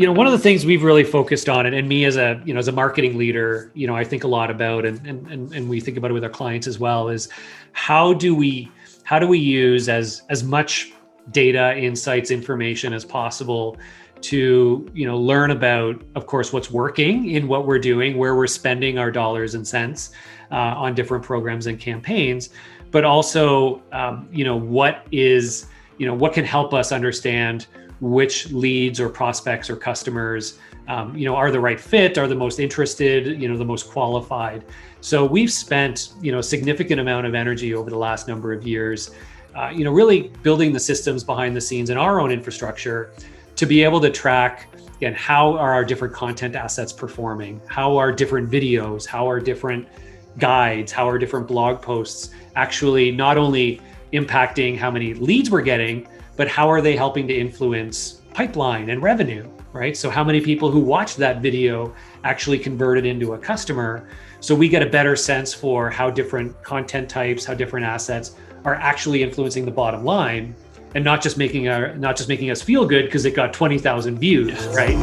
one of the things we've really focused on, and me as a marketing leader, I think a lot about, and we think about it with our clients as well, is how do we use as much data, insights, information as possible to, learn about, of course, what's working in what we're doing, where we're spending our dollars and cents on different programs and campaigns, but also, what can help us understand which leads or prospects or customers, are the right fit, are the most interested, the most qualified. So we've spent, a significant amount of energy over the last number of years, really building the systems behind the scenes in our own infrastructure to be able to track, again, how are our different content assets performing? How are different videos? How are different guides? How are different blog posts actually not only impacting how many leads we're getting, but how are they helping to influence pipeline and revenue, right? So how many people who watched that video actually converted into a customer? So we get a better sense for how different content types, how different assets are actually influencing the bottom line, and not just making us feel good because it got 20,000 views, right?